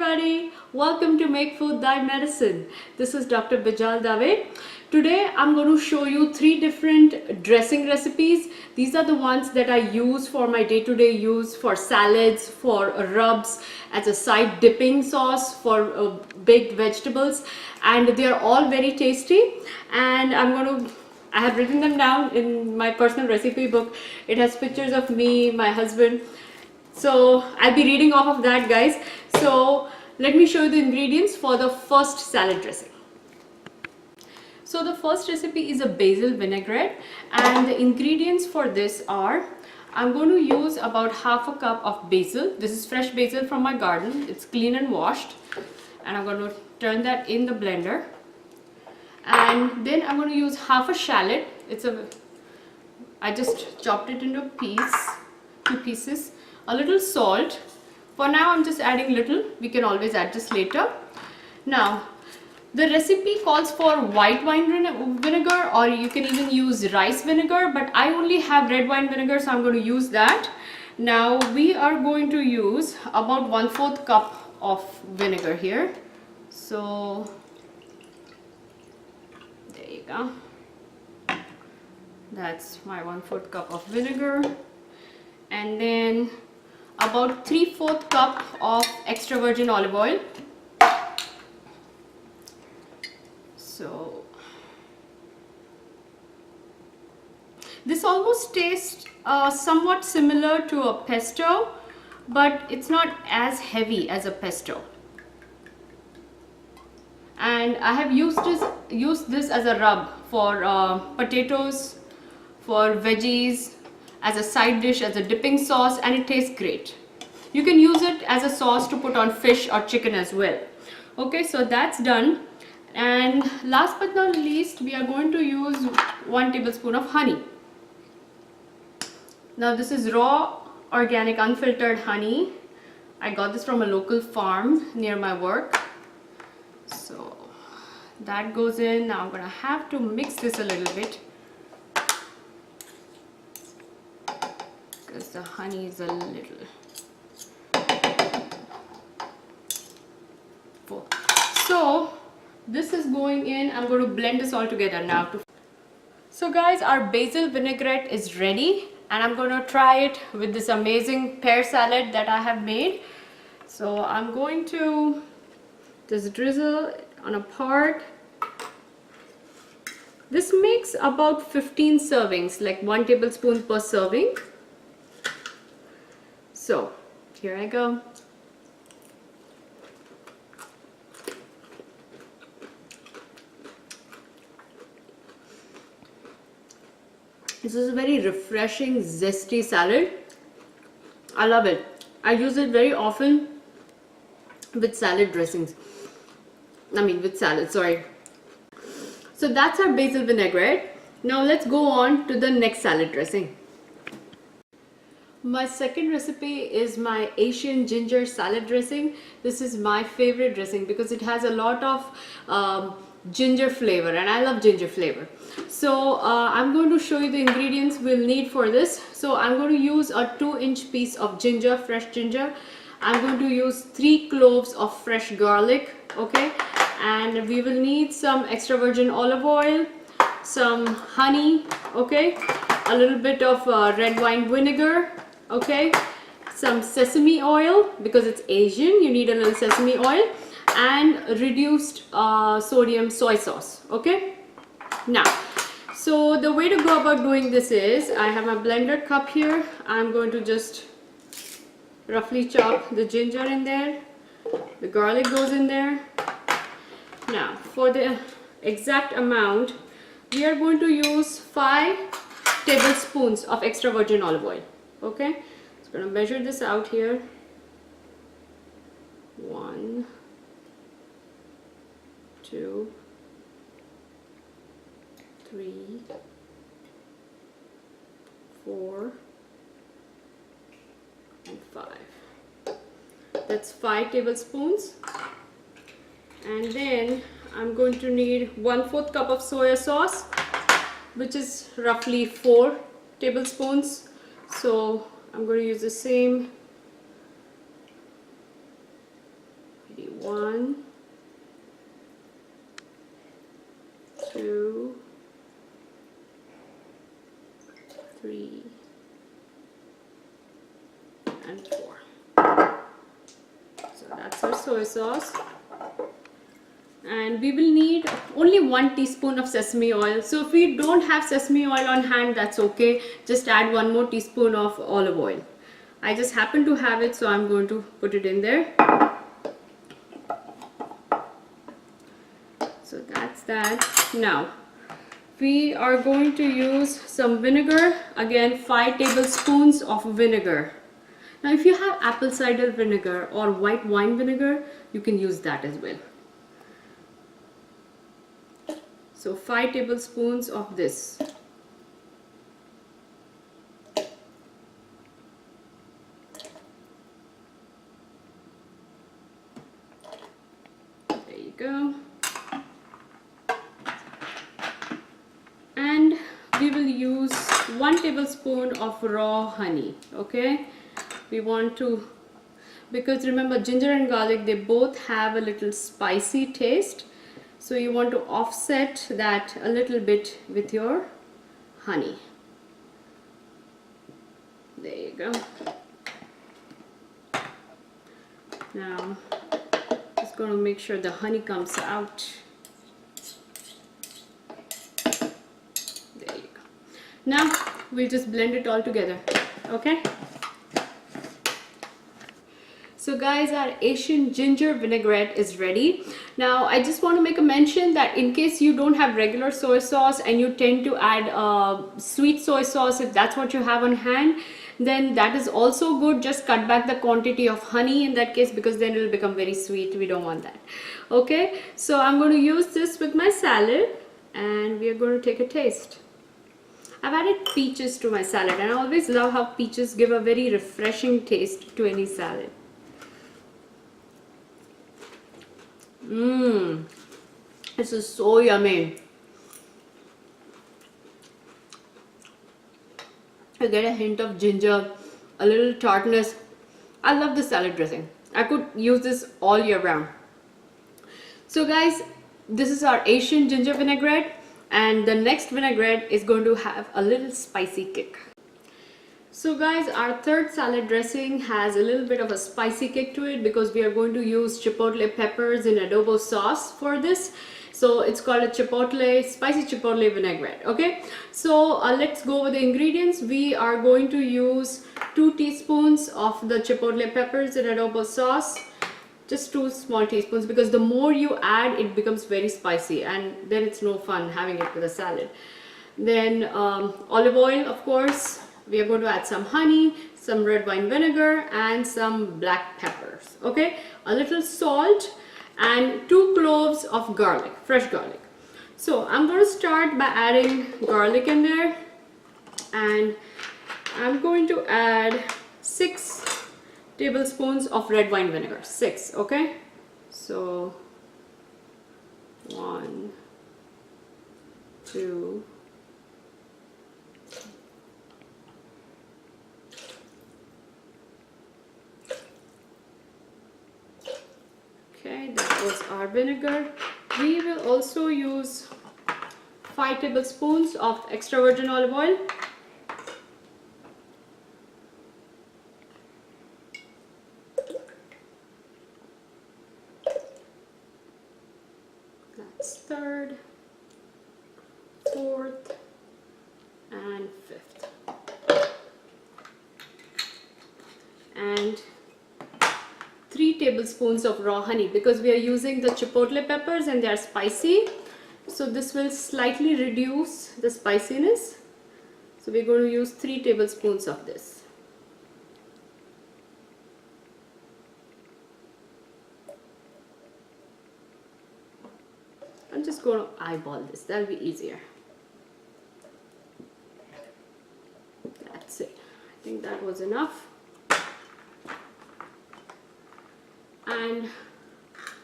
everybody, welcome to Make Food Thy Medicine. This is Dr. Bijal Dave. Today I'm going to show you 3 different dressing recipes. These are the ones that I use for my day-to-day use, for salads, for rubs, as a side dipping sauce, for baked vegetables, and they are all very tasty. And I have written them down in my personal recipe book. It has pictures of me, my husband. So I'll be reading off of that, guys. So let me show you the ingredients for the first salad dressing. So the first recipe is a basil vinaigrette, and the ingredients for this are, I'm going to use about half a cup of basil. This is fresh basil from my garden. It's clean and washed, and I'm going to turn that in the blender. And then I'm going to use half a shallot. I just chopped it into two pieces. A little salt. For now I'm just adding little. We can always add this later. Now the recipe calls for white wine vinegar, or you can even use rice vinegar, but I only have red wine vinegar, so I'm going to use that. Now we are going to use about 1/4 cup of vinegar here. So there you go. That's my 1/4 cup of vinegar. And then about 3/4 cup of extra virgin olive oil. So this almost tastes somewhat similar to a pesto, but it's not as heavy as a pesto. And I have used this as a rub for potatoes, for veggies, as a side dish, as a dipping sauce, and it tastes great. You can use it as a sauce to put on fish or chicken as well. Okay, so that's done. And last but not least, we are going to use 1 tablespoon of honey. Now this is raw, organic, unfiltered honey. I got this from a local farm near my work. So that goes in. Now I'm gonna have to mix this a little bit, because the honey is a little full. So this is going in. I'm going to blend this all together now. So guys, our basil vinaigrette is ready, and I'm going to try it with this amazing pear salad that I have made. So I'm going to just drizzle on a part. This makes about 15 servings, like 1 tablespoon per serving. So here I go. This is a very refreshing, zesty salad. I love it. I use it very often with salad dressings. With salad, sorry. So that's our basil vinaigrette. Now let's go on to the next salad dressing. My second recipe is my Asian ginger salad dressing. This is my favorite dressing because it has a lot of ginger flavor, and I love ginger flavor. So I'm going to show you the ingredients we'll need for this. So I'm going to use a 2-inch piece of ginger, fresh ginger. I'm going to use 3 cloves of fresh garlic, okay? And we will need some extra virgin olive oil, some honey, okay? A little bit of red wine vinegar, okay? Some sesame oil, because it's Asian, you need a little sesame oil, and reduced sodium soy sauce, okay? Now, so the way to go about doing this is, I have my blender cup here. I'm going to just roughly chop the ginger in there. The garlic goes in there. Now, for the exact amount, we are going to use 5 tablespoons of extra virgin olive oil, okay? So I'm going to measure this out here. 1, 2, 3, 4, and 5. That's 5 tablespoons. And then I'm going to need 1/4 cup of soya sauce, which is roughly 4 tablespoons. So I'm going to use the same 1, 2, 3, and 4. So that's our soy sauce. And we will need only 1 teaspoon of sesame oil. So if we don't have sesame oil on hand, that's okay. Just add 1 more teaspoon of olive oil. I just happen to have it, so I'm going to put it in there. So that's that. Now we are going to use some vinegar. Again, 5 tablespoons of vinegar. Now if you have apple cider vinegar or white wine vinegar, you can use that as well. So 5 tablespoons of this. There you go. And we will use 1 tablespoon of raw honey. Okay, we want to, because remember ginger and garlic, they both have a little spicy taste. So you want to offset that a little bit with your honey. There you go. Now just going to make sure the honey comes out. There you go. Now we'll just blend it all together. Okay. So guys, our Asian ginger vinaigrette is ready. Now I just want to make a mention that in case you don't have regular soy sauce and you tend to add sweet soy sauce, if that's what you have on hand, then that is also good. Just cut back the quantity of honey in that case, because then it will become very sweet. We don't want that. Okay, so I'm going to use this with my salad and we are going to take a taste. I've added peaches to my salad and I always love how peaches give a very refreshing taste to any salad. This is so yummy. I get a hint of ginger, a little tartness. I love the salad dressing. I could use this all year round. So guys, this is our Asian ginger vinaigrette, and the next vinaigrette is going to have a little spicy kick. So guys, our third salad dressing has a little bit of a spicy kick to it because we are going to use chipotle peppers in adobo sauce for this. So it's called a spicy chipotle vinaigrette. Okay, so let's go over the ingredients. We are going to use 2 teaspoons of the chipotle peppers in adobo sauce. Just 2 small teaspoons, because the more you add, it becomes very spicy and then it's no fun having it with a salad. Then olive oil, of course. We are going to add some honey, some red wine vinegar and some black peppers. Okay, a little salt and 2 cloves of garlic, fresh garlic. So I'm going to start by adding garlic in there, and I'm going to add 6 tablespoons of red wine vinegar. 6, okay? So 1, 2, okay, that was our vinegar. We will also use 5 tablespoons of extra virgin olive oil. That's 3rd, 4th, and 5th. And 3 tablespoons of raw honey, because we are using the chipotle peppers and they are spicy, so this will slightly reduce the spiciness. So we're going to use 3 tablespoons of this. I'm just going to eyeball this, that'll be easier. That's it. I think that was enough. And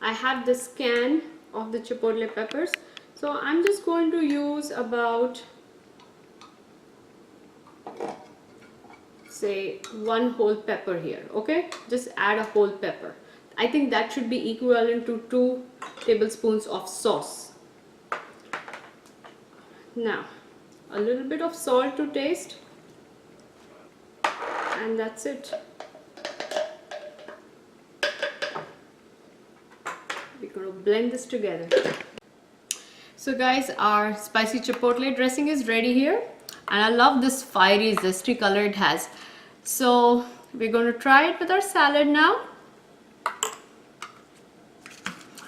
I have this can of the chipotle peppers, so I'm just going to use about, say, 1 whole pepper here. Okay, just add a whole pepper. I think that should be equivalent to 2 tablespoons of sauce. Now, a little bit of salt to taste, and that's it. We're going to blend this together. So guys, our spicy chipotle dressing is ready here, and I love this fiery zesty color it has. So we're going to try it with our salad now,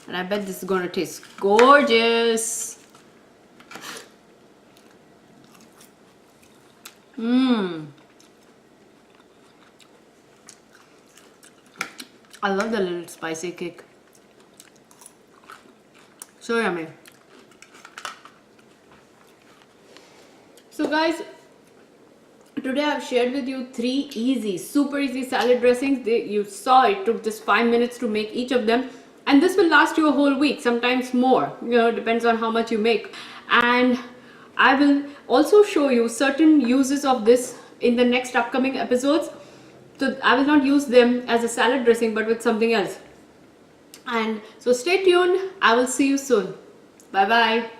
and I bet this is going to taste gorgeous. I love the little spicy kick. So yummy. So guys, today I've shared with you 3 easy, super easy salad dressings. You saw it took just 5 minutes to make each of them, and this will last you a whole week, sometimes more. You know, it depends on how much you make. And I will also show you certain uses of this in the next upcoming episodes. So I will not use them as a salad dressing, but with something else. And so stay tuned. I will see you soon. Bye bye.